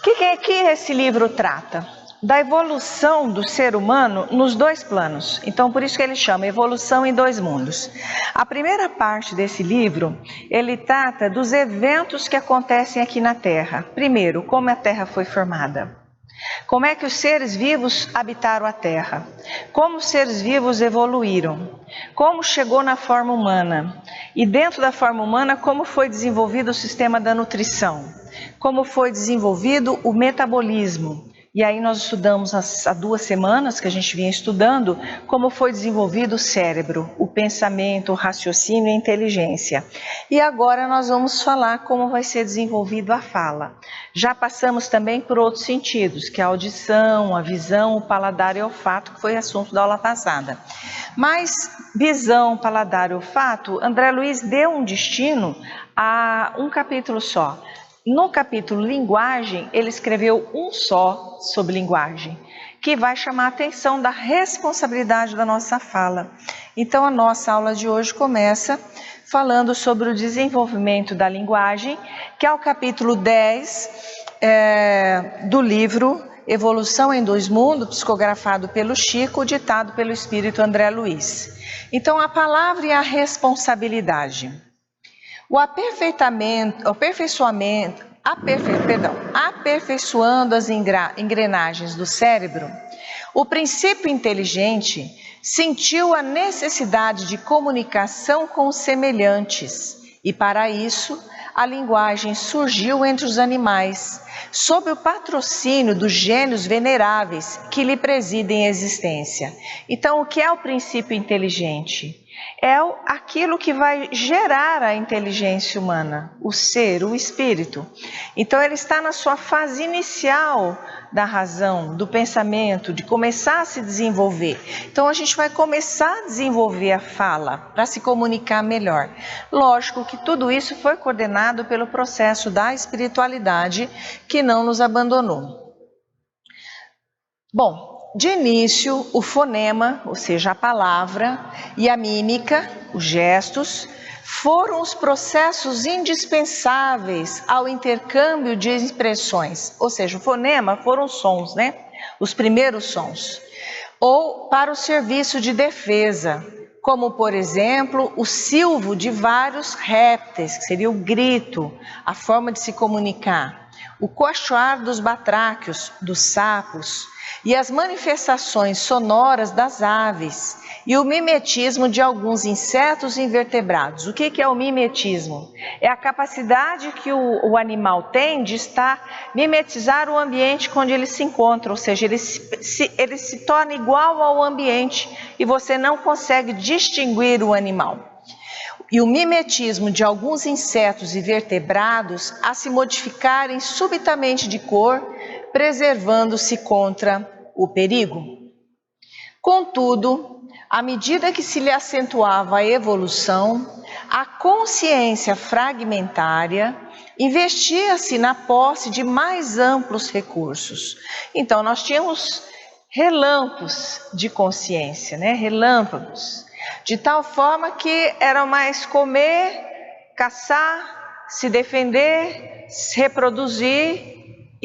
Que esse livro trata? Da evolução do ser humano nos dois planos. Então, por isso que ele chama Evolução em Dois Mundos. A primeira parte desse livro, ele trata dos eventos que acontecem aqui na Terra. Primeiro, como a Terra foi formada. Como é que os seres vivos habitaram a Terra? Como os seres vivos evoluíram? Como chegou na forma humana? E dentro da forma humana, como foi desenvolvido o sistema da nutrição? Como foi desenvolvido o metabolismo? E aí nós estudamos há 2 semanas que a gente vinha estudando como foi desenvolvido o cérebro, o pensamento, o raciocínio e a inteligência. E agora nós vamos falar como vai ser desenvolvido a fala. Já passamos também por outros sentidos, que é a audição, a visão, o paladar e o olfato, que foi assunto da aula passada. Mas visão, paladar e olfato, André Luiz deu um destino a um capítulo só. No capítulo linguagem, ele escreveu um só sobre linguagem, que vai chamar a atenção da responsabilidade da nossa fala. Então, a nossa aula de hoje começa falando sobre o desenvolvimento da linguagem, que é o capítulo 10 do livro Evolução em Dois Mundos, psicografado pelo Chico, ditado pelo espírito André Luiz. Então, a palavra e a responsabilidade. Aperfeiçoando as engrenagens do cérebro, o princípio inteligente sentiu a necessidade de comunicação com os semelhantes e, para isso, a linguagem surgiu entre os animais, sob o patrocínio dos gênios veneráveis que lhe presidem a existência. Então, o que é o princípio inteligente? É aquilo que vai gerar a inteligência humana, o ser, o espírito. Então ele está na sua fase inicial da razão, do pensamento, de começar a se desenvolver. Então a gente vai começar a desenvolver a fala para se comunicar melhor. Lógico que tudo isso foi coordenado pelo processo da espiritualidade que não nos abandonou. Bom, de início, o fonema, ou seja, a palavra, e a mímica, os gestos, foram os processos indispensáveis ao intercâmbio de expressões. Ou seja, o fonema foram os sons, né? Os primeiros sons. Ou para o serviço de defesa, como, por exemplo, o silvo de vários répteis, que seria o grito, a forma de se comunicar. O cochoar dos batráquios, dos sapos, e as manifestações sonoras das aves e o mimetismo de alguns insetos invertebrados. O que é o mimetismo? É a capacidade que o animal tem de mimetizar o ambiente onde ele se encontra, ou seja, ele se torna igual ao ambiente e você não consegue distinguir o animal. E o mimetismo de alguns insetos e vertebrados a se modificarem subitamente de cor, preservando-se contra o perigo. Contudo, à medida que se lhe acentuava a evolução, a consciência fragmentária investia-se na posse de mais amplos recursos. Então, nós tínhamos relâmpagos de consciência, né? Relâmpagos, de tal forma que era mais comer, caçar, se defender, se reproduzir,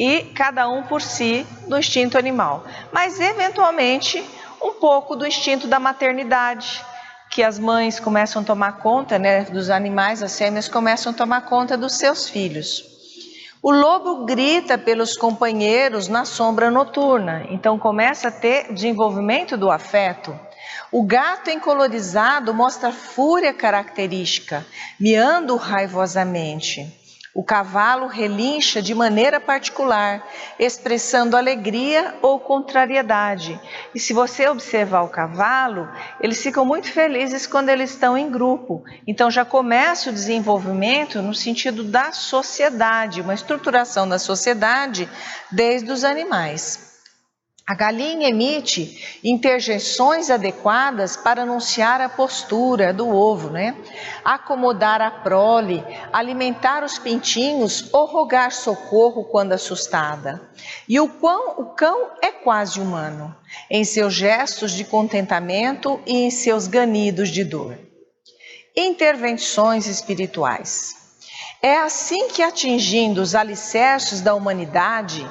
e cada um por si do instinto animal, mas eventualmente um pouco do instinto da maternidade, que as mães começam a tomar conta, né, dos animais, as fêmeas começam a tomar conta dos seus filhos. O lobo grita pelos companheiros na sombra noturna, então começa a ter desenvolvimento do afeto. O gato encolorizado mostra fúria característica, miando raivosamente. O cavalo relincha de maneira particular, expressando alegria ou contrariedade. E se você observar o cavalo, eles ficam muito felizes quando eles estão em grupo. Então já começa o desenvolvimento no sentido da sociedade, uma estruturação da sociedade desde os animais. A galinha emite interjeições adequadas para anunciar a postura do ovo, né? Acomodar a prole, alimentar os pintinhos ou rogar socorro quando assustada. E o cão é quase humano, em seus gestos de contentamento e em seus ganidos de dor. Intervenções espirituais. É assim que, atingindo os alicerces da humanidade,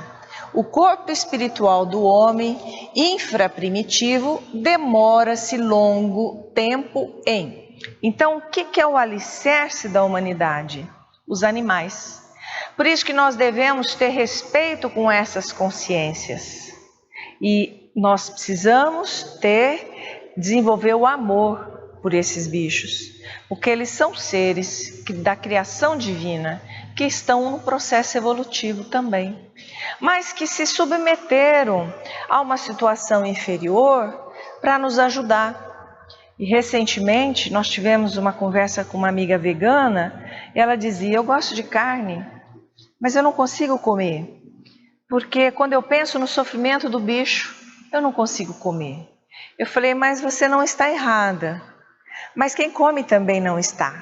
o corpo espiritual do homem infraprimitivo demora-se longo tempo em. Então, o que é o alicerce da humanidade? Os animais. Por isso que nós devemos ter respeito com essas consciências. E nós precisamos desenvolver o amor por esses bichos, porque eles são seres da criação divina que estão no processo evolutivo também, mas que se submeteram a uma situação inferior para nos ajudar. E recentemente nós tivemos uma conversa com uma amiga vegana, e ela dizia: eu gosto de carne, mas eu não consigo comer, porque quando eu penso no sofrimento do bicho, eu não consigo comer. Eu falei: mas você não está errada, mas quem come também não está,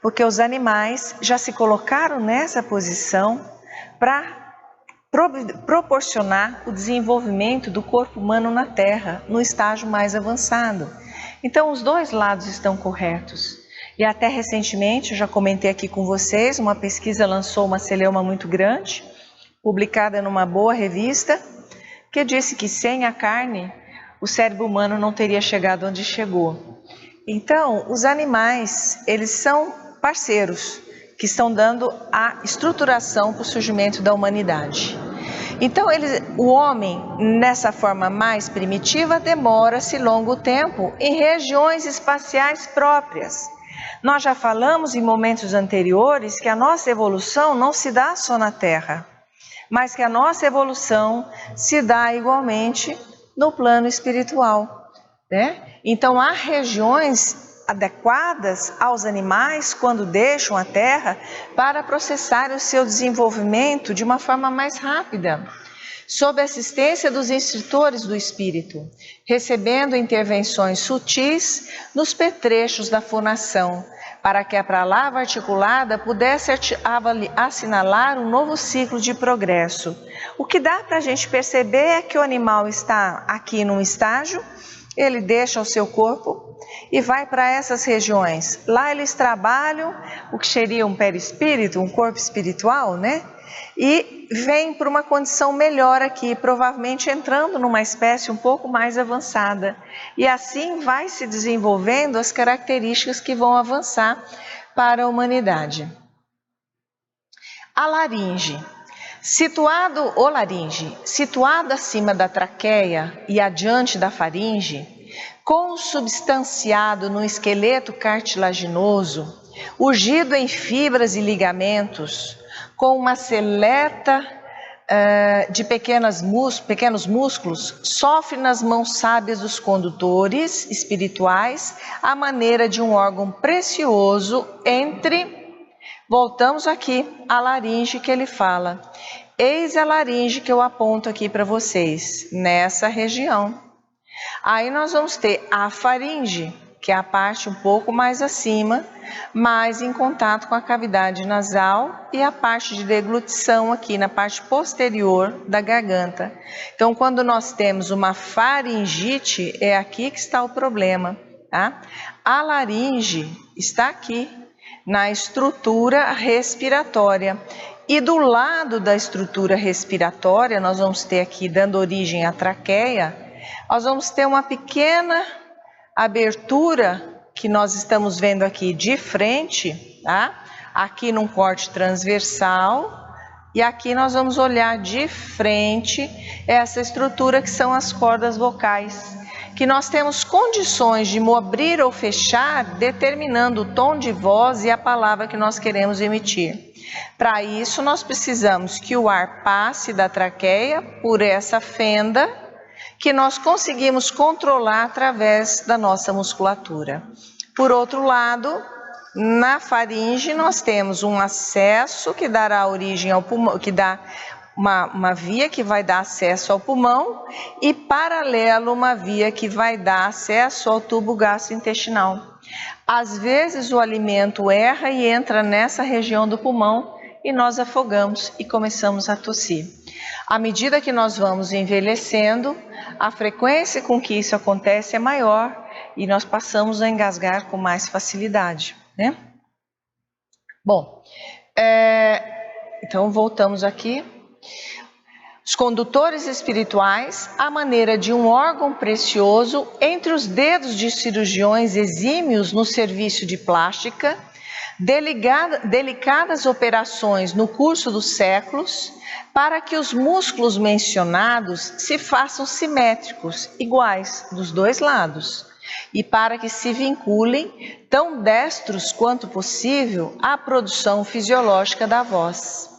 porque os animais já se colocaram nessa posição para proporcionar o desenvolvimento do corpo humano na Terra, no estágio mais avançado. Então os dois lados estão corretos. E até recentemente, eu já comentei aqui com vocês, uma pesquisa lançou uma celeuma muito grande, publicada numa boa revista, que disse que sem a carne, o cérebro humano não teria chegado onde chegou. Então, os animais, eles são parceiros que estão dando a estruturação para o surgimento da humanidade. Então, o homem, nessa forma mais primitiva, demora-se longo tempo em regiões espaciais próprias. Nós já falamos em momentos anteriores que a nossa evolução não se dá só na Terra, mas que a nossa evolução se dá igualmente no plano espiritual, né? Então há regiões adequadas aos animais quando deixam a terra para processar o seu desenvolvimento de uma forma mais rápida, sob a assistência dos instrutores do espírito, recebendo intervenções sutis nos petrechos da fonação, para que a palavra articulada pudesse assinalar um novo ciclo de progresso. O que dá para a gente perceber é que o animal está aqui num estágio, ele deixa o seu corpo e vai para essas regiões. Lá eles trabalham o que seria um perispírito, um corpo espiritual, né? E vem para uma condição melhor aqui, provavelmente entrando numa espécie um pouco mais avançada. E assim vai se desenvolvendo as características que vão avançar para a humanidade. A laringe. Situado acima da traqueia e adiante da faringe, consubstanciado no esqueleto cartilaginoso, urgido em fibras e ligamentos, com uma seleta de pequenos músculos, sofre nas mãos sábias dos condutores espirituais a maneira de um órgão precioso entre... Voltamos aqui à laringe que ele fala. Eis a laringe que eu aponto aqui para vocês, nessa região. Aí nós vamos ter a faringe, que é a parte um pouco mais acima, mais em contato com a cavidade nasal, e a parte de deglutição aqui na parte posterior da garganta. Então, quando nós temos uma faringite, é aqui que está o problema, tá? A laringe está aqui, na estrutura respiratória. E do lado da estrutura respiratória, nós vamos ter aqui, dando origem à traqueia, nós vamos ter uma pequena abertura que nós estamos vendo aqui de frente, tá? Aqui num corte transversal, e aqui nós vamos olhar de frente essa estrutura que são as cordas vocais, que nós temos condições de abrir ou fechar, determinando o tom de voz e a palavra que nós queremos emitir. Para isso, nós precisamos que o ar passe da traqueia por essa fenda, que nós conseguimos controlar através da nossa musculatura. Por outro lado, na faringe, nós temos um acesso que dará origem ao pulmão, que dá uma via que vai dar acesso ao pulmão, e paralelo uma via que vai dar acesso ao tubo gastrointestinal. Às vezes o alimento erra e entra nessa região do pulmão e nós afogamos e começamos a tossir. À medida que nós vamos envelhecendo, a frequência com que isso acontece é maior e nós passamos a engasgar com mais facilidade, né? Bom, Então, voltamos aqui. Os condutores espirituais, à maneira de um órgão precioso entre os dedos de cirurgiões exímios no serviço de plástica, delicadas operações no curso dos séculos, para que os músculos mencionados se façam simétricos, iguais, dos dois lados, e para que se vinculem, tão destros quanto possível, à produção fisiológica da voz.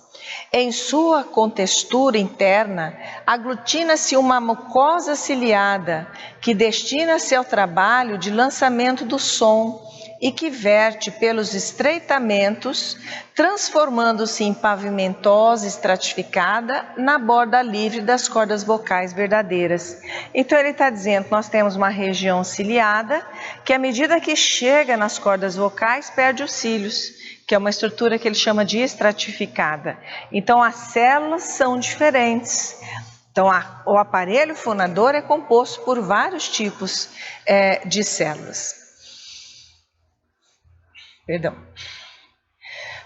Em sua contextura interna, aglutina-se uma mucosa ciliada que destina-se ao trabalho de lançamento do som e que verte pelos estreitamentos, transformando-se em pavimentosa estratificada na borda livre das cordas vocais verdadeiras. Então ele está dizendo que nós temos uma região ciliada que à medida que chega nas cordas vocais perde os cílios, que é uma estrutura que ele chama de estratificada. Então as células são diferentes. Então o aparelho fonador é composto por vários tipos de células. Perdão.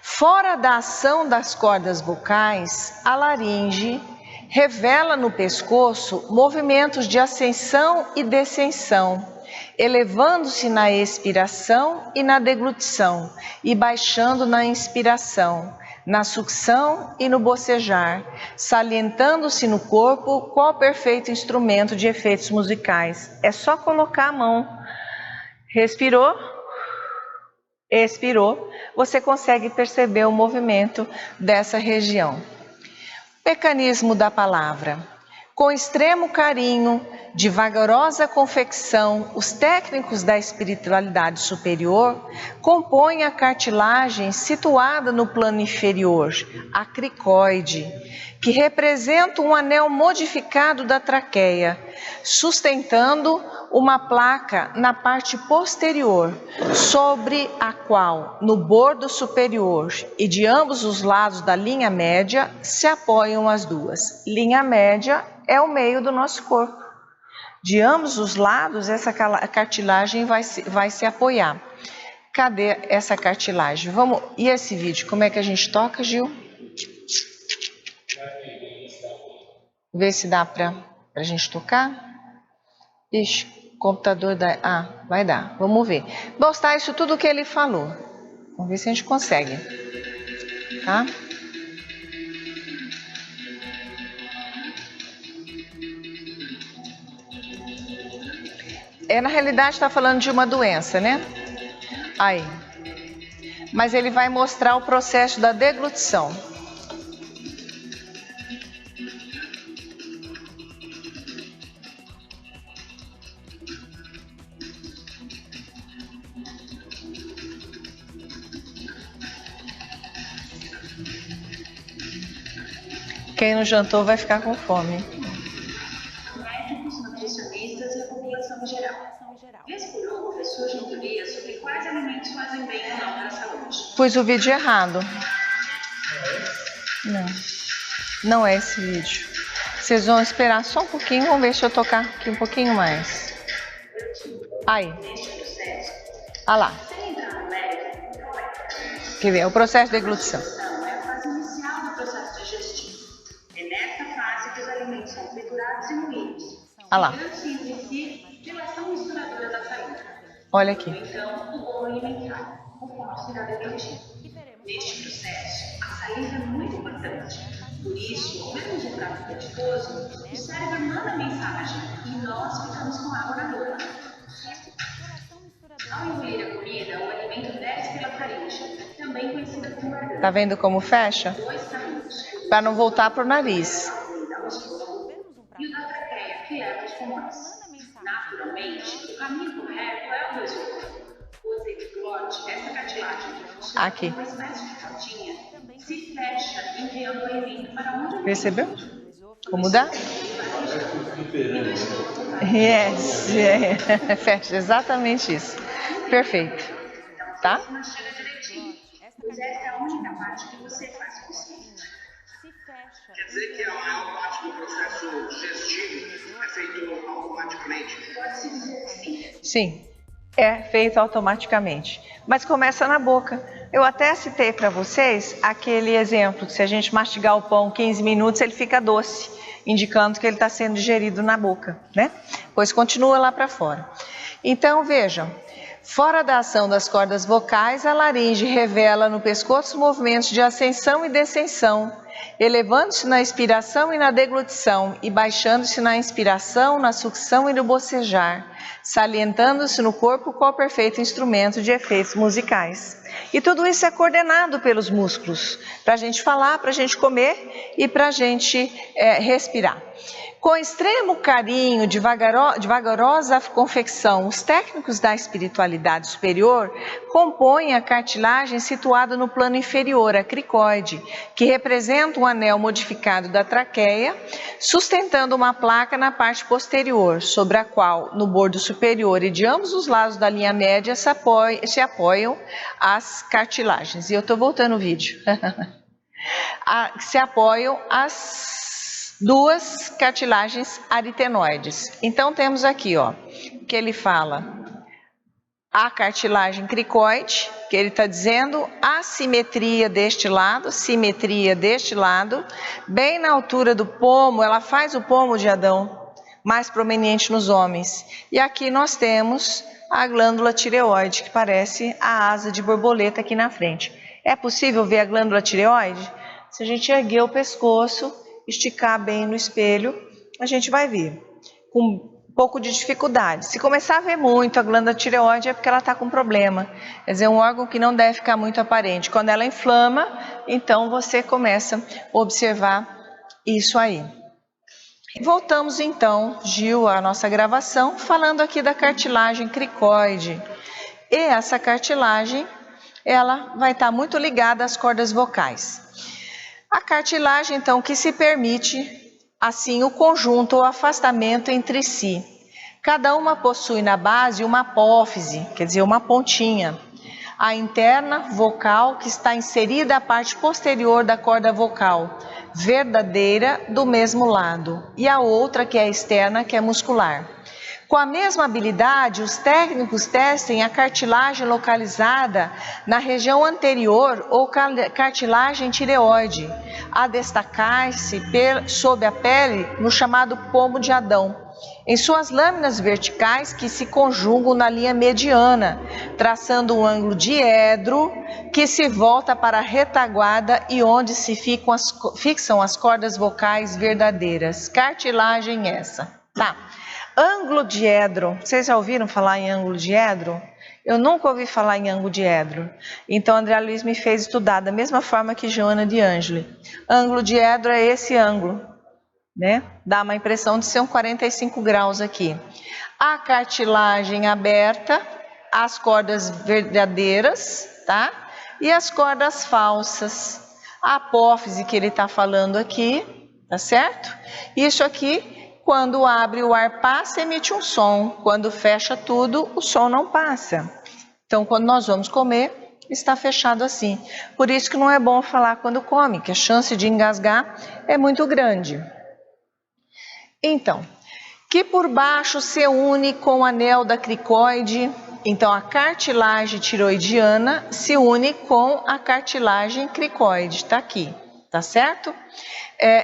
Fora da ação das cordas vocais, a laringe revela no pescoço movimentos de ascensão e descensão, elevando-se na expiração e na deglutição, e baixando na inspiração, na sucção e no bocejar, salientando-se no corpo qual perfeito instrumento de efeitos musicais. É só colocar a mão. Respirou, expirou, você consegue perceber o movimento dessa região. Mecanismo da palavra. Com extremo carinho, de vagarosa confecção, os técnicos da espiritualidade superior compõem a cartilagem situada no plano inferior, a cricoide, que representa um anel modificado da traqueia, sustentando uma placa na parte posterior, sobre a qual, no bordo superior e de ambos os lados da linha média, se apoiam as duas. Linha média é o meio do nosso corpo. De ambos os lados, essa cartilagem vai se apoiar. Cadê essa cartilagem? Vamos. E esse vídeo, como é que a gente toca, Gil? Vê se dá para a gente tocar. Ixi, o computador dá. Ah, vai dar. Vamos ver. Mostrar isso tudo que ele falou. Vamos ver se a gente consegue. Tá? Na realidade está falando de uma doença, né? Aí. Mas ele vai mostrar o processo da deglutição. Quem não jantou vai ficar com fome. Médicos, nutricionistas e a população geral. Vez por ano, professor Gentoria sobre quais alimentos fazem bem ou não para a saúde. Pus o vídeo errado. Não é esse vídeo. Vocês vão esperar só um pouquinho, vamos ver se eu tocar aqui um pouquinho mais. Aí. Ah lá. Quer ver? É o processo de deglutição. É a fase inicial do processo digestivo. É nessa fase que os alimentos são triturados e moídos. Ah lá. Ligando-se entre si pela ação misturadora da saída. Olha aqui. Então, o bolo alimentar, o qual será deglutido. Neste processo, a saliva é muito importante. Por isso, ao vermos um prato apetitoso, o cérebro manda mensagem e nós ficamos com água na boca. Ao engolir a comida, o alimento desce pela faringe, também conhecida como garganta. Tá vendo como fecha? Dois caminhos. Para não voltar pro nariz. E o da traqueia, que leva aos pulmões. Naturalmente, o caminho correto é o do esôfago. O epiglote, essa cartilagem que funciona Aqui. como uma espécie de caudinha, se fecha enviando o alimento para onde o Percebeu? Como dá? Yes, fecha, exatamente isso. Perfeito. Tá? mastiga direitinho, pois essa é a única parte que você faz consciente. Quer dizer que a maior parte do processo digestivo é feito automaticamente? Pode-se dizer que sim. Sim. É feito automaticamente, mas começa na boca. Eu até citei para vocês aquele exemplo, que se a gente mastigar o pão 15 minutos, ele fica doce, indicando que ele está sendo digerido na boca, né? Pois continua lá para fora. Então, vejam, fora da ação das cordas vocais, a laringe revela no pescoço movimentos de ascensão e descensão, elevando-se na inspiração e na deglutição, e baixando-se na inspiração, na sucção e no bocejar, salientando-se no corpo qual perfeito instrumento de efeitos musicais. E tudo isso é coordenado pelos músculos, para a gente falar, para a gente comer e para a gente respirar. Com extremo carinho, de vagarosa confecção, os técnicos da espiritualidade superior compõem a cartilagem situada no plano inferior, a cricoide, que representa um anel modificado da traqueia, sustentando uma placa na parte posterior, sobre a qual, no bordo superior e de ambos os lados da linha média, se apoiam as cartilagens. E eu estou voltando o vídeo. Se apoiam as duas cartilagens aritenoides. Então temos aqui, ó, que ele fala a cartilagem cricoide, que ele está dizendo assimetria deste lado, simetria deste lado, bem na altura do pomo, ela faz o pomo de Adão, mais prominente nos homens. E aqui nós temos a glândula tireoide, que parece a asa de borboleta aqui na frente. É possível ver a glândula tireoide? Se a gente erguer o pescoço, esticar bem no espelho, a gente vai ver, com um pouco de dificuldade. Se começar a ver muito a glândula tireoide é porque ela está com problema, quer dizer, um órgão que não deve ficar muito aparente. Quando ela inflama, então você começa a observar isso aí. Voltamos então, Gil, à nossa gravação, falando aqui da cartilagem cricoide. E essa cartilagem, ela vai estar muito ligada às cordas vocais. A cartilagem, então, que se permite, assim, o conjunto ou afastamento entre si. Cada uma possui na base uma apófise, quer dizer, uma pontinha. A interna vocal, que está inserida à parte posterior da corda vocal, verdadeira, do mesmo lado. E a outra, que é externa, que é muscular. Com a mesma habilidade, os técnicos testem a cartilagem localizada na região anterior ou cartilagem tireoide, a destacar-se sob a pele no chamado pomo de Adão, em suas lâminas verticais que se conjugam na linha mediana, traçando um ângulo diedro que se volta para a retaguarda e onde se fixam as cordas vocais verdadeiras. Cartilagem essa, tá? Ângulo diedro, vocês já ouviram falar em ângulo diedro? Eu nunca ouvi falar em ângulo diedro. Então, André Luiz me fez estudar da mesma forma que Joana de Ângeli. Ângulo diedro é esse ângulo, né? Dá uma impressão de ser um 45 graus aqui. A cartilagem aberta, as cordas verdadeiras, tá? E as cordas falsas. A apófise que ele está falando aqui, tá certo? Isso aqui, quando abre o ar passa, emite um som. Quando fecha tudo, o som não passa. Então, quando nós vamos comer, está fechado assim. Por isso que não é bom falar quando come, que a chance de engasgar é muito grande. Então, que por baixo se une com o anel da cricoide. Então, a cartilagem tiroidiana se une com a cartilagem cricoide. Está aqui, tá certo?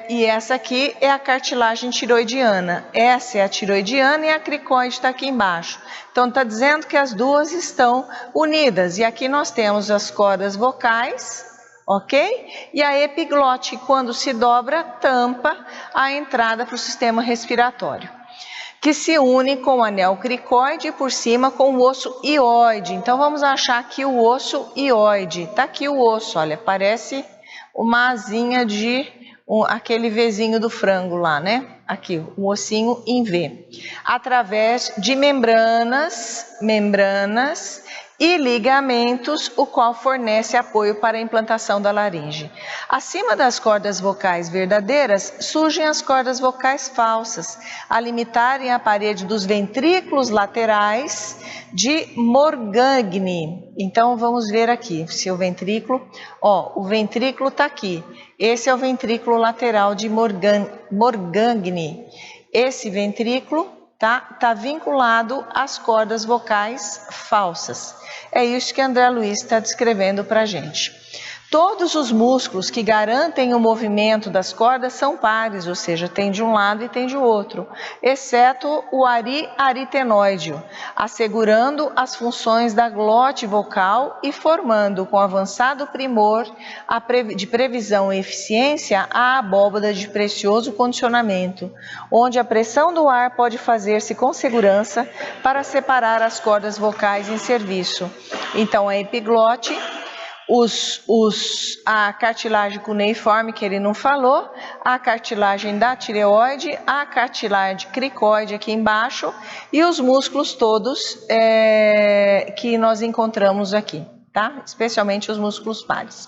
E essa aqui é a cartilagem tiroidiana. Essa é a tiroidiana e a cricoide está aqui embaixo. Então, está dizendo que as duas estão unidas. E aqui nós temos as cordas vocais, ok? E a epiglote, quando se dobra, tampa a entrada para o sistema respiratório, que se une com o anel cricoide e por cima com o osso hioide. Então, vamos achar aqui o osso hioide. Está aqui o osso, olha, parece uma asinha de aquele Vzinho do frango lá, né? Aqui, um ossinho em V. Através de membranas e ligamentos, o qual fornece apoio para a implantação da laringe. Acima das cordas vocais verdadeiras, surgem as cordas vocais falsas, a limitarem a parede dos ventrículos laterais de Morgagni. Então, vamos ver aqui, se o ventrículo, ó, o ventrículo está aqui. Esse é o ventrículo lateral de Morgagni. Esse ventrículo tá vinculado às cordas vocais falsas. É isso que André Luiz está descrevendo para a gente. Todos os músculos que garantem o movimento das cordas são pares, ou seja, tem de um lado e tem de outro, exceto o aritenoide, assegurando as funções da glote vocal e formando, com avançado primor de previsão e eficiência, a abóbada de precioso condicionamento, onde a pressão do ar pode fazer-se com segurança para separar as cordas vocais em serviço. Então, a epiglote, a cartilagem cuneiforme, que ele não falou, a cartilagem da tireoide, a cartilagem cricoide aqui embaixo e os músculos todos que nós encontramos aqui, tá? Especialmente os músculos pares.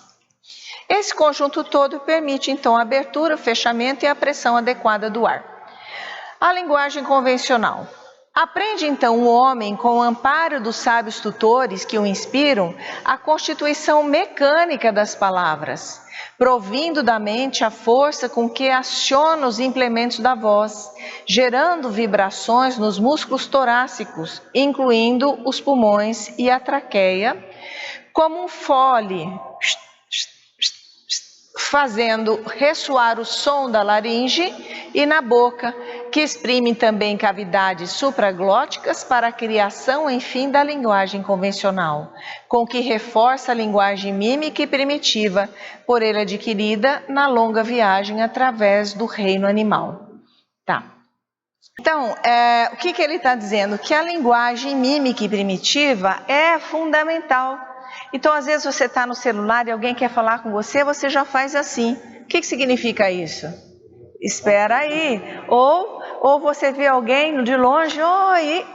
Esse conjunto todo permite, então, a abertura, o fechamento e a pressão adequada do ar. A linguagem convencional. Aprende então o homem, com o amparo dos sábios tutores que o inspiram, a constituição mecânica das palavras, provindo da mente a força com que aciona os implementos da voz, gerando vibrações nos músculos torácicos, incluindo os pulmões e a traqueia, como um fole, fazendo ressoar o som da laringe e na boca, que exprimem também cavidades supraglóticas para a criação, enfim, da linguagem convencional, com que reforça a linguagem mímica e primitiva, por ele adquirida na longa viagem através do reino animal. Tá. Então, o que ele está dizendo? Que a linguagem mímica e primitiva é fundamental. Então, às vezes você está no celular e alguém quer falar com você, você já faz assim. O que significa isso? Espera aí. Ou você vê alguém de longe, oi,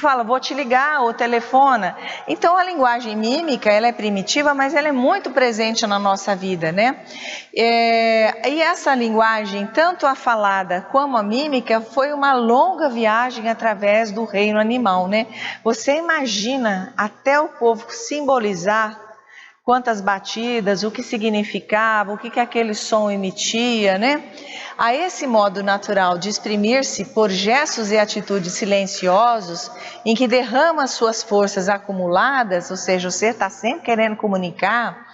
fala, vou te ligar, ou telefona. Então, a linguagem mímica, ela é primitiva, mas ela é muito presente na nossa vida, né? E essa linguagem, tanto a falada como a mímica, foi uma longa viagem através do reino animal, né? Você imagina até o povo simbolizar quantas batidas, o que significava, o que aquele som emitia, né? A esse modo natural de exprimir-se por gestos e atitudes silenciosos, em que derrama as suas forças acumuladas, ou seja, você está sempre querendo comunicar,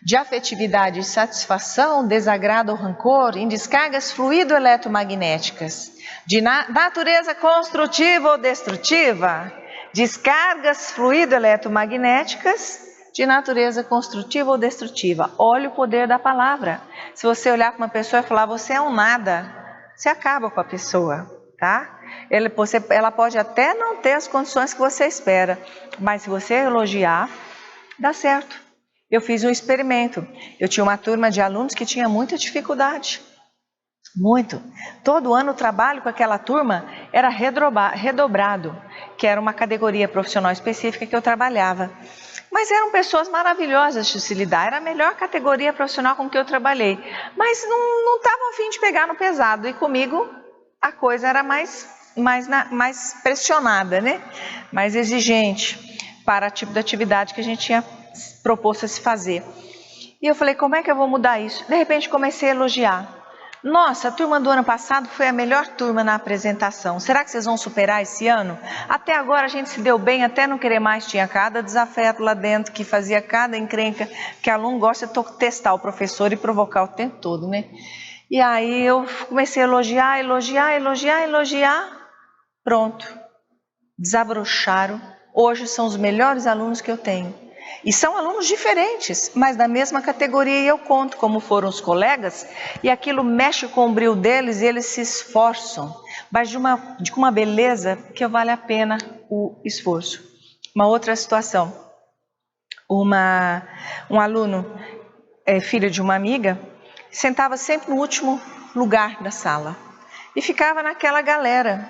de afetividade e satisfação, desagrado ou rancor, em descargas fluido-eletromagnéticas, de natureza construtiva ou destrutiva, descargas fluido-eletromagnéticas, de natureza construtiva ou destrutiva. Olha o poder da palavra. Se você olhar para uma pessoa e falar, você é um nada, você acaba com a pessoa, tá? Ela pode até não ter as condições que você espera, mas se você elogiar, dá certo. Eu fiz um experimento. Eu tinha uma turma de alunos que tinha muita dificuldade. Muito. Todo ano o trabalho com aquela turma era redobrado, que era uma categoria profissional específica que eu trabalhava. Mas eram pessoas maravilhosas de se lidar, era a melhor categoria profissional com que eu trabalhei. Mas não estavam a fim de pegar no pesado, e comigo a coisa era mais pressionada, né? Mais exigente para o tipo de atividade que a gente tinha proposto a se fazer. E eu falei, como é que eu vou mudar isso? De repente comecei a elogiar. Nossa, a turma do ano passado foi a melhor turma na apresentação. Será que vocês vão superar esse ano? Até agora a gente se deu bem, até não querer mais. Tinha cada desafeto lá dentro, que fazia cada encrenca, que aluno gosta de testar o professor e provocar o tempo todo, né? E aí eu comecei a elogiar. Pronto. Desabrocharam. Hoje são os melhores alunos que eu tenho. E são alunos diferentes, mas da mesma categoria, e eu conto como foram os colegas, e aquilo mexe com o brilho deles e eles se esforçam, mas de uma beleza que vale a pena o esforço. Uma outra situação, um aluno, filho de uma amiga, sentava sempre no último lugar da sala e ficava naquela galera,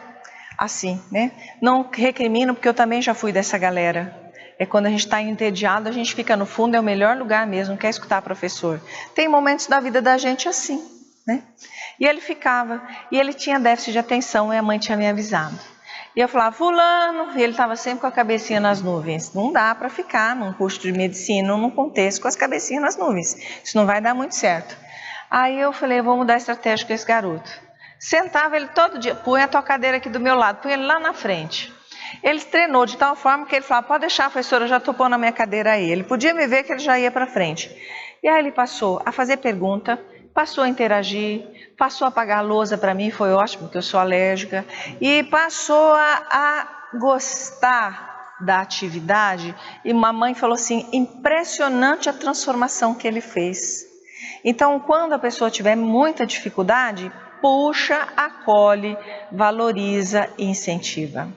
assim, né? Não recrimino, porque eu também já fui dessa galera. Quando a gente está entediado, a gente fica no fundo, é o melhor lugar mesmo, não quer escutar professor. Tem momentos da vida da gente assim, né? E ele ficava, e ele tinha déficit de atenção, e a mãe tinha me avisado. E eu falava, fulano, e ele estava sempre com a cabecinha nas nuvens. Não dá para ficar num curso de medicina, num contexto com as cabecinhas nas nuvens. Isso não vai dar muito certo. Aí eu falei, eu vou mudar a estratégia com esse garoto. Sentava ele todo dia, punha a tua cadeira aqui do meu lado, punha ele lá na frente. Ele treinou de tal forma que ele falava, pode deixar, professora, eu já estou pondo a minha cadeira aí. Ele podia me ver que ele já ia para frente. E aí ele passou a fazer pergunta, passou a interagir, passou a pagar a lousa para mim, foi ótimo, porque eu sou alérgica, e passou a gostar da atividade. E mamãe falou assim, impressionante a transformação que ele fez. Então, quando a pessoa tiver muita dificuldade, puxa, acolhe, valoriza e incentiva.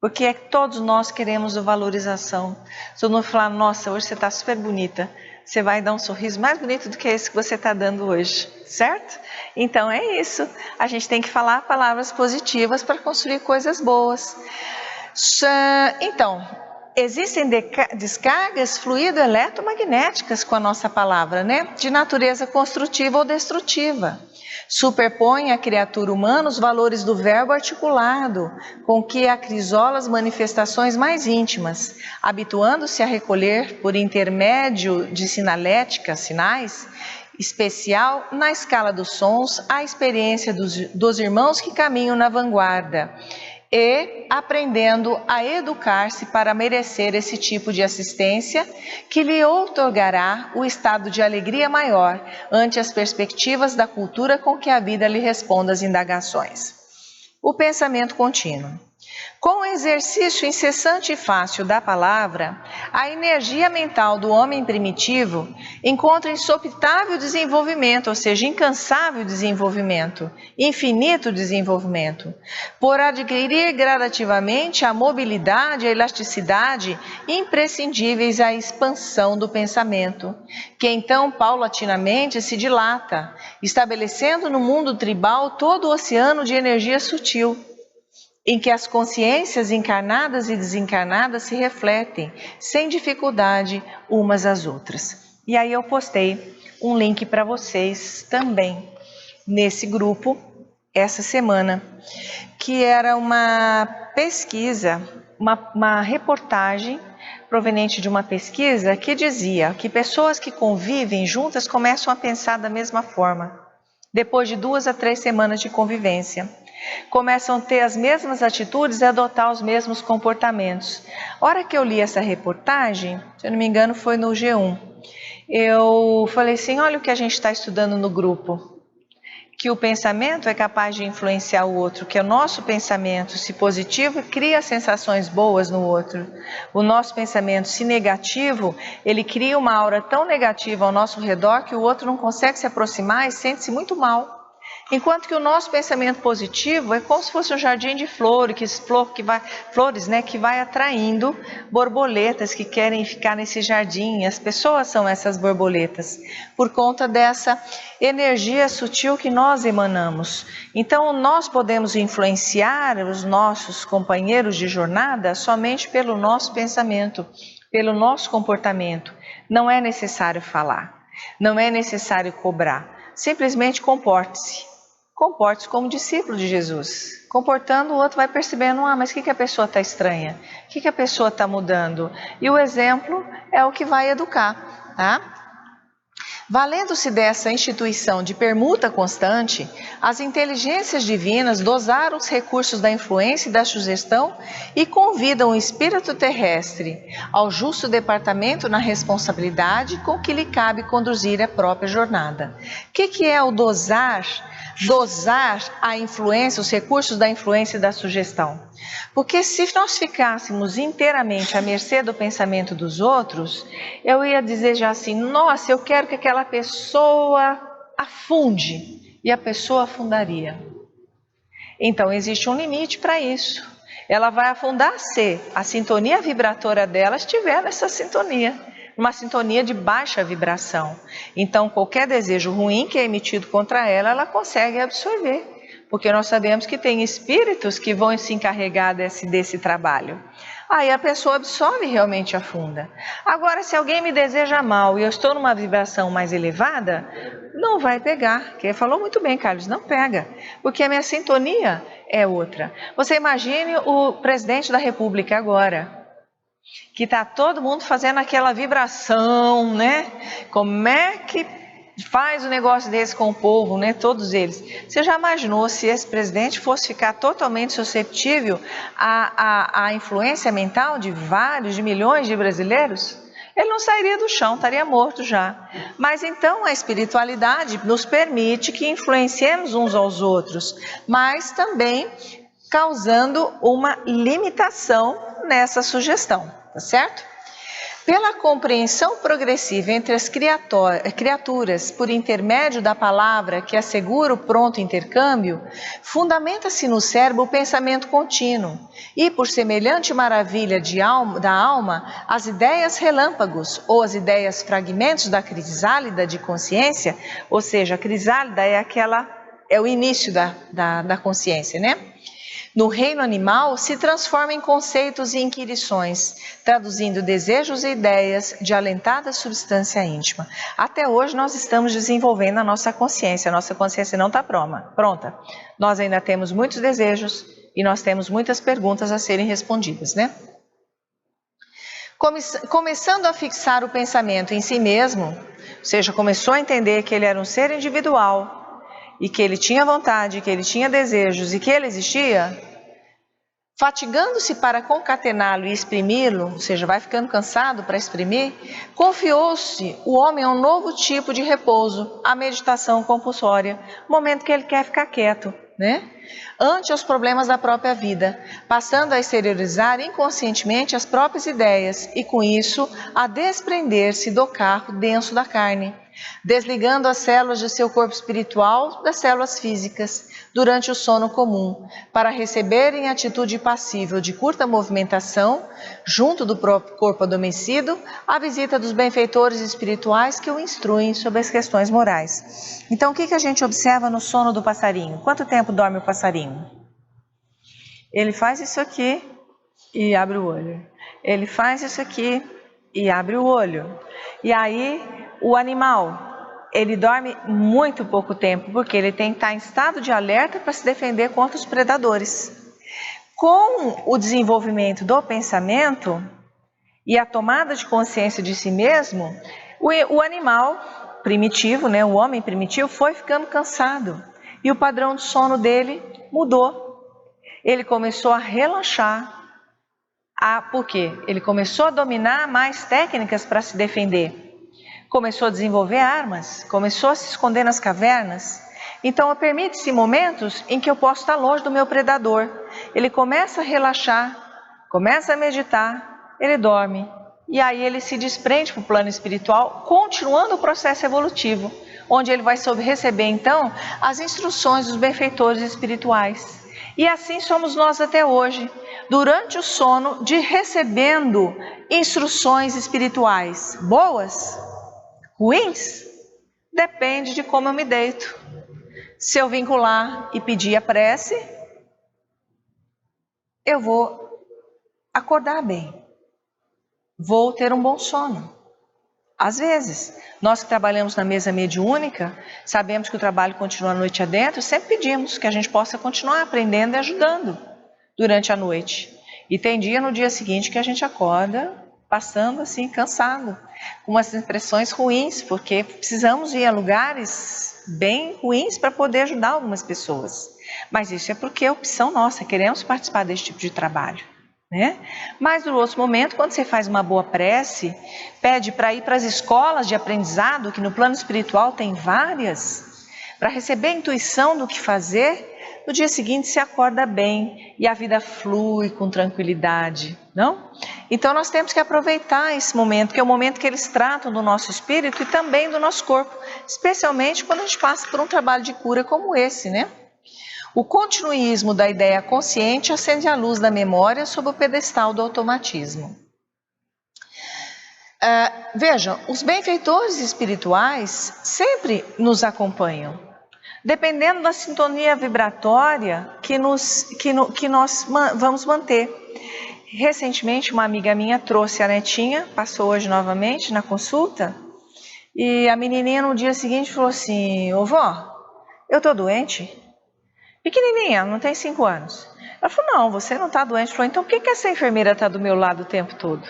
Porque todos nós queremos a valorização. Se todo mundo falar, nossa, hoje você está super bonita, você vai dar um sorriso mais bonito do que esse que você está dando hoje, certo? Então é isso, a gente tem que falar palavras positivas para construir coisas boas. Então, existem descargas fluido-eletromagnéticas com a nossa palavra, né? De natureza construtiva ou destrutiva. Superpõe à criatura humana os valores do verbo articulado, com que acrisola as manifestações mais íntimas, habituando-se a recolher, por intermédio de sinalética, sinais, especial na escala dos sons, a experiência dos irmãos que caminham na vanguarda, e aprendendo a educar-se para merecer esse tipo de assistência que lhe outorgará o estado de alegria maior ante as perspectivas da cultura com que a vida lhe responda às indagações. O pensamento contínuo. Com o exercício incessante e fácil da palavra, a energia mental do homem primitivo encontra insopitável desenvolvimento, ou seja, incansável desenvolvimento, infinito desenvolvimento, por adquirir gradativamente a mobilidade e a elasticidade imprescindíveis à expansão do pensamento, que então paulatinamente se dilata, estabelecendo no mundo tribal todo o oceano de energia sutil, em que as consciências encarnadas e desencarnadas se refletem, sem dificuldade, umas às outras. E aí eu postei um link para vocês também, nesse grupo, essa semana, que era uma pesquisa, uma reportagem proveniente de uma pesquisa que dizia que pessoas que convivem juntas começam a pensar da mesma forma, depois de 2 a 3 semanas de convivência. Começam a ter as mesmas atitudes e adotar os mesmos comportamentos. A hora que eu li essa reportagem, se eu não me engano foi no G1, eu falei assim, olha o que a gente está estudando no grupo, que o pensamento é capaz de influenciar o outro, que o nosso pensamento, se positivo, cria sensações boas no outro. O nosso pensamento, se negativo, ele cria uma aura tão negativa ao nosso redor que o outro não consegue se aproximar e sente-se muito mal. Enquanto que o nosso pensamento positivo é como se fosse um jardim de flores, que vai atraindo borboletas que querem ficar nesse jardim. As pessoas são essas borboletas, por conta dessa energia sutil que nós emanamos. Então, nós podemos influenciar os nossos companheiros de jornada somente pelo nosso pensamento, pelo nosso comportamento. Não é necessário falar, não é necessário cobrar, simplesmente comporte-se. Comporte-se como discípulo de Jesus. Comportando, o outro vai percebendo, mas o que a pessoa está estranha? O que a pessoa está mudando? E o exemplo é o que vai educar, tá? Valendo-se dessa instituição de permuta constante, as inteligências divinas dosaram os recursos da influência e da sugestão e convidam o espírito terrestre ao justo departamento na responsabilidade com que lhe cabe conduzir a própria jornada. O que é o dosar? Dosar a influência, os recursos da influência e da sugestão. Porque se nós ficássemos inteiramente à mercê do pensamento dos outros, eu ia dizer já assim, nossa, eu quero que aquela pessoa afunde, e a pessoa afundaria. Então existe um limite para isso. Ela vai afundar se a sintonia vibratória dela estiver nessa sintonia. Uma sintonia de baixa vibração. Então, qualquer desejo ruim que é emitido contra ela, ela consegue absorver. Porque nós sabemos que tem espíritos que vão se encarregar desse trabalho. Aí a pessoa absorve e realmente afunda. Agora, se alguém me deseja mal e eu estou numa vibração mais elevada, não vai pegar. Que falou muito bem, Carlos, não pega. Porque a minha sintonia é outra. Você imagine o presidente da República agora, que está todo mundo fazendo aquela vibração, né? Como é que faz um negócio desse com o povo, né? Todos eles. Você já imaginou se esse presidente fosse ficar totalmente susceptível à influência mental de vários, de milhões de brasileiros? Ele não sairia do chão, estaria morto já. Mas então a espiritualidade nos permite que influenciemos uns aos outros, mas também causando uma limitação nessa sugestão, tá certo? Pela compreensão progressiva entre as criaturas por intermédio da palavra que assegura o pronto intercâmbio, fundamenta-se no cérebro o pensamento contínuo e, por semelhante maravilha da alma, as ideias relâmpagos ou as ideias fragmentos da crisálida de consciência, ou seja, a crisálida é o início da consciência, né? No reino animal, se transforma em conceitos e inquirições, traduzindo desejos e ideias de alentada substância íntima. Até hoje nós estamos desenvolvendo a nossa consciência não está pronta. Nós ainda temos muitos desejos e nós temos muitas perguntas a serem respondidas, né? Começando a fixar o pensamento em si mesmo, ou seja, começou a entender que ele era um ser individual, e que ele tinha vontade, que ele tinha desejos e que ele existia, fatigando-se para concatená-lo e exprimi-lo, ou seja, vai ficando cansado para exprimir, confiou-se o homem a um novo tipo de repouso, a meditação compulsória, momento que ele quer ficar quieto, né? Ante os problemas da própria vida, passando a exteriorizar inconscientemente as próprias ideias e, com isso, a desprender-se do carro denso da carne, desligando as células de seu corpo espiritual das células físicas durante o sono comum, para receber em atitude passível de curta movimentação, junto do próprio corpo adormecido, a visita dos benfeitores espirituais que o instruem sobre as questões morais. Então, o que a gente observa no sono do passarinho? Quanto tempo dorme o passarinho? Ele faz isso aqui e abre o olho. Ele faz isso aqui e abre o olho. E aí, o animal, ele dorme muito pouco tempo, porque ele tem que estar em estado de alerta para se defender contra os predadores. Com o desenvolvimento do pensamento e a tomada de consciência de si mesmo, o animal primitivo, né, o homem primitivo, foi ficando cansado. E o padrão de sono dele mudou. Ele começou a relaxar. Por quê? Ele começou a dominar mais técnicas para se defender. Começou a desenvolver armas, começou a se esconder nas cavernas. Então, permite-se momentos em que eu posso estar longe do meu predador. Ele começa a relaxar, começa a meditar, ele dorme. E aí ele se desprende para o plano espiritual, continuando o processo evolutivo, onde ele vai receber, então, as instruções dos benfeitores espirituais. E assim somos nós até hoje, durante o sono, recebendo instruções espirituais boas, ruins, depende de como eu me deito. Se eu vincular e pedir a prece, eu vou acordar bem, vou ter um bom sono. Às vezes, nós que trabalhamos na mesa mediúnica, sabemos que o trabalho continua a noite adentro, sempre pedimos que a gente possa continuar aprendendo e ajudando durante a noite. E tem dia no dia seguinte que a gente acorda passando assim, cansado, com umas impressões ruins, porque precisamos ir a lugares bem ruins para poder ajudar algumas pessoas. Mas isso é porque é opção nossa, queremos participar desse tipo de trabalho, né? Mas no outro momento, quando você faz uma boa prece, pede para ir para as escolas de aprendizado, que no plano espiritual tem várias, para receber a intuição do que fazer, no dia seguinte se acorda bem e a vida flui com tranquilidade, não? Então nós temos que aproveitar esse momento, que é o momento que eles tratam do nosso espírito e também do nosso corpo, especialmente quando a gente passa por um trabalho de cura como esse, né? O continuismo da ideia consciente acende a luz da memória sob o pedestal do automatismo. Vejam, os benfeitores espirituais sempre nos acompanham, dependendo da sintonia vibratória que nós vamos manter. Recentemente, uma amiga minha trouxe a netinha, passou hoje novamente na consulta, e a menininha no dia seguinte falou assim: ô vó, eu estou doente. Pequenininha, não tem 5 anos. Ela falou: não, você não está doente. Falou: então por que essa enfermeira está do meu lado o tempo todo?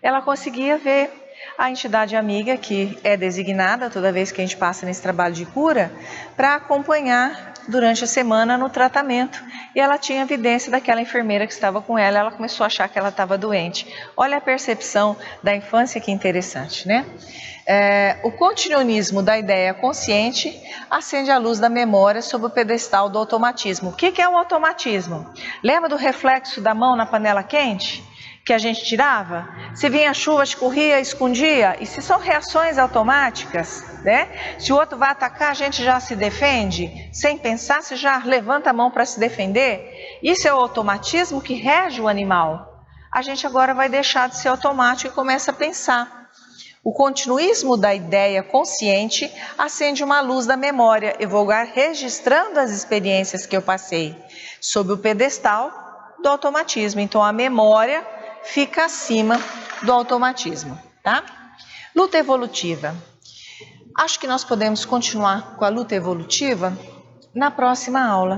Ela conseguia ver a entidade amiga, que é designada toda vez que a gente passa nesse trabalho de cura, para acompanhar durante a semana no tratamento. E ela tinha evidência daquela enfermeira que estava com ela, ela começou a achar que ela estava doente. Olha a percepção da infância, que interessante, né? O continuismo da ideia consciente acende a luz da memória sobre o pedestal do automatismo. O que é o automatismo? Lembra do reflexo da mão na panela quente? Que a gente tirava? Se vinha chuva, escorria, escondia. E se são reações automáticas, né? Se o outro vai atacar, a gente já se defende, sem pensar, você já levanta a mão para se defender. Isso é o automatismo que rege o animal. A gente agora vai deixar de ser automático e começa a pensar. O continuismo da ideia consciente acende uma luz da memória. Eu vou registrando as experiências que eu passei sob o pedestal do automatismo. Então a memória fica acima do automatismo, tá? Luta evolutiva. Acho que nós podemos continuar com a luta evolutiva na próxima aula.